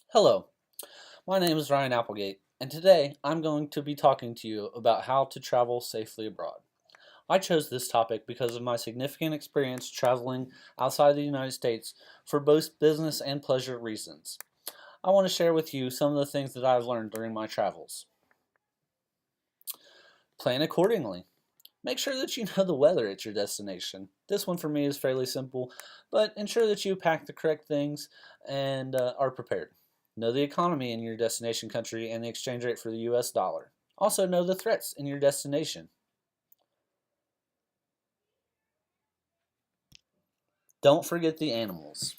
Hello, my name is Ryan Applegate, and today I'm going to be talking to you about how to travel safely abroad. I chose this topic because of my significant experience traveling outside the United States for both business and pleasure reasons. I want to share with you some of the things that I've learned during my travels. Plan accordingly. Make sure that you know the weather at your destination. This one for me is fairly simple, but ensure that you pack the correct things and are prepared. Know the economy in your destination country and the exchange rate for the US dollar. Also, know the threats in your destination. Don't forget the animals.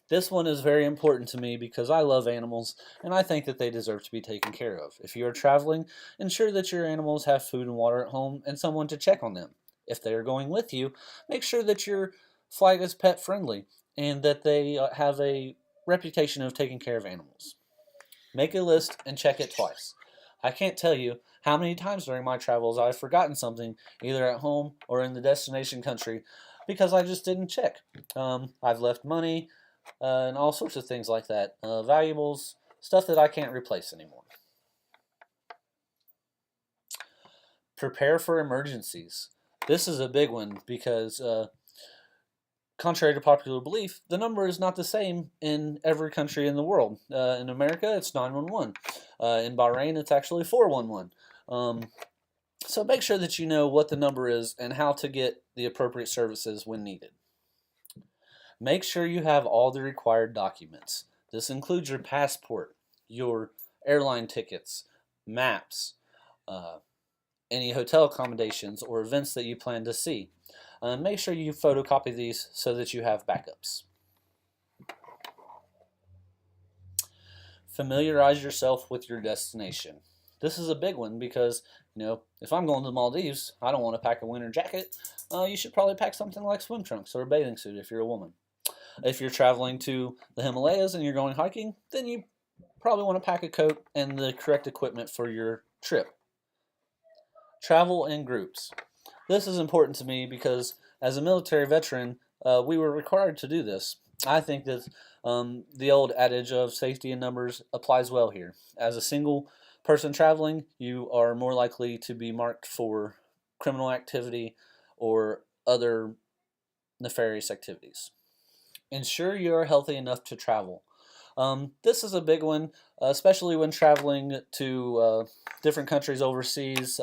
This one is very important to me because I love animals and I think that they deserve to be taken care of. If you are traveling, ensure that your animals have food and water at home and someone to check on them. If they are going with you, make sure that your flight is pet friendly and that they have a reputation of taking care of animals. Make a list and check it twice. I can't tell you how many times during my travels I've forgotten something either at home or in the destination country because I just didn't check. I've left money, and all sorts of things like that. Valuables, stuff that I can't replace anymore. Prepare for emergencies. This is a big one because, contrary to popular belief, the number is not the same in every country in the world. In America, it's 911. In Bahrain, it's actually 411. So make sure that you know what the number is and how to get the appropriate services when needed. Make sure you have all the required documents. This includes your passport, your airline tickets, maps, uh, any hotel accommodations or events that you plan to see. Make sure you photocopy these so that you have backups. Familiarize yourself with your destination. This is a big one because, if I'm going to the Maldives, I don't want to pack a winter jacket. You should probably pack something like swim trunks or a bathing suit if you're a woman. If you're traveling to the Himalayas and you're going hiking, then you probably want to pack a coat and the correct equipment for your trip. Travel in groups. This is important to me because as a military veteran, we were required to do this. I think that the old adage of safety in numbers applies well here. As a single person traveling, you are more likely to be marked for criminal activity or other nefarious activities. Ensure you are healthy enough to travel. This is a big one, especially when traveling to different countries overseas,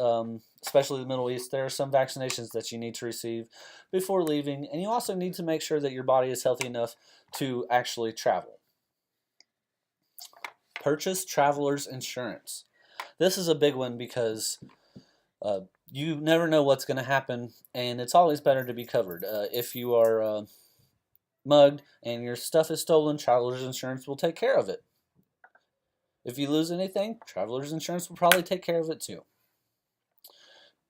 especially the Middle East. There are some vaccinations that you need to receive before leaving, and you also need to make sure that your body is healthy enough to actually travel. Purchase traveler's insurance. This is a big one because uh, you never know what's going to happen, and it's always better to be covered. If you are mugged and your stuff is stolen, traveler's insurance will take care of it. If you lose anything, traveler's insurance will probably take care of it too.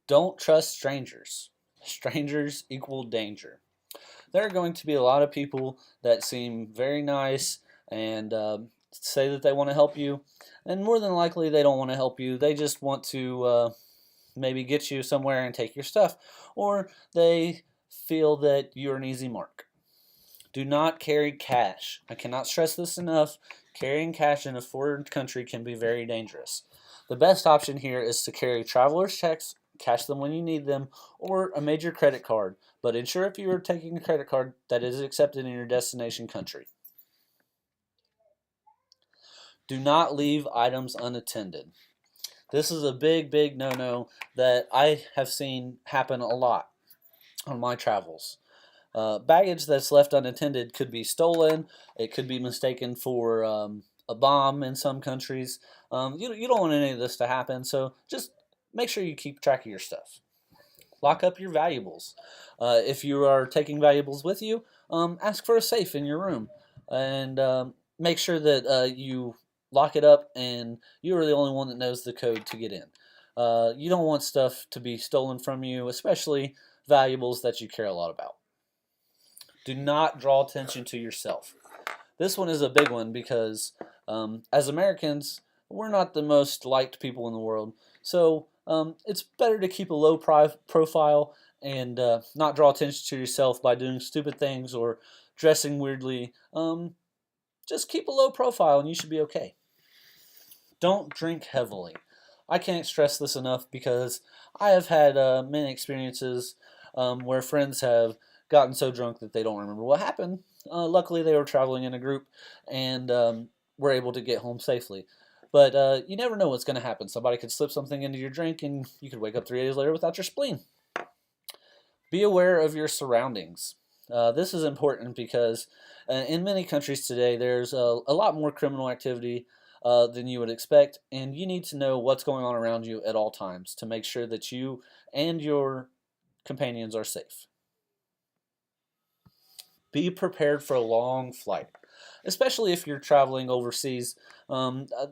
Don't trust strangers. Strangers equal danger. There are going to be a lot of people that seem very nice and say that they want to help you, and more than likely they don't want to help you. They just want to maybe get you somewhere and take your stuff, or they feel that you're an easy mark. Do not carry cash. I cannot stress this enough. Carrying cash in a foreign country can be very dangerous. The best option here is to carry traveler's checks, cash them when you need them, or a major credit card. But ensure if you are taking a credit card that is accepted in your destination country. Do not leave items unattended. This is a big, big no-no that I have seen happen a lot on my travels. Baggage that's left unattended could be stolen. It could be mistaken for a bomb in some countries. You don't want any of this to happen, so just make sure you keep track of your stuff. Lock up your valuables. If you are taking valuables with you, ask for a safe in your room and make sure that you lock it up and you are the only one that knows the code to get in. You don't want stuff to be stolen from you, especially valuables that you care a lot about. Do not draw attention to yourself. This one is a big one because as Americans, we're not the most liked people in the world. So it's better to keep a low profile and not draw attention to yourself by doing stupid things or dressing weirdly. just keep a low profile and you should be okay. Don't drink heavily. I can't stress this enough because I have had many experiences where friends have gotten so drunk that they don't remember what happened. Luckily, they were traveling in a group and were able to get home safely. But you never know what's going to happen. Somebody could slip something into your drink and you could wake up 3 days later without your spleen. Be aware of your surroundings. This is important because in many countries today, there's a lot more criminal activity than you would expect, and you need to know what's going on around you at all times to make sure that you and your companions are safe. Be prepared for a long flight, especially if you're traveling overseas.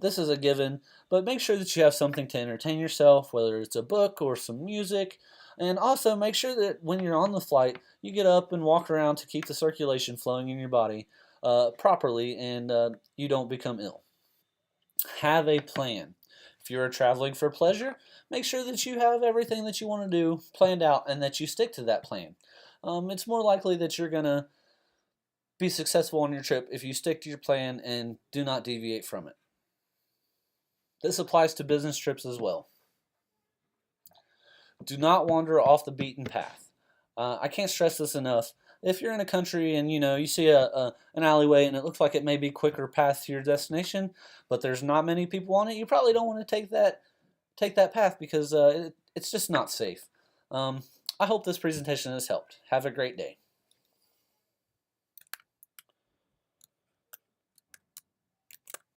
This is a given, but make sure that you have something to entertain yourself, whether it's a book or some music. And also make sure that when you're on the flight, you get up and walk around to keep the circulation flowing in your body properly and you don't become ill. Have a plan. If you're traveling for pleasure, make sure that you have everything that you want to do planned out and that you stick to that plan. It's more likely that you're going to be successful on your trip if you stick to your plan and do not deviate from it. This applies to business trips as well. Do not wander off the beaten path. I can't stress this enough. If you're in a country and you see an alleyway and it looks like it may be a quicker path to your destination, but there's not many people on it, you probably don't want to take that path because it's just not safe. I hope this presentation has helped. Have a great day.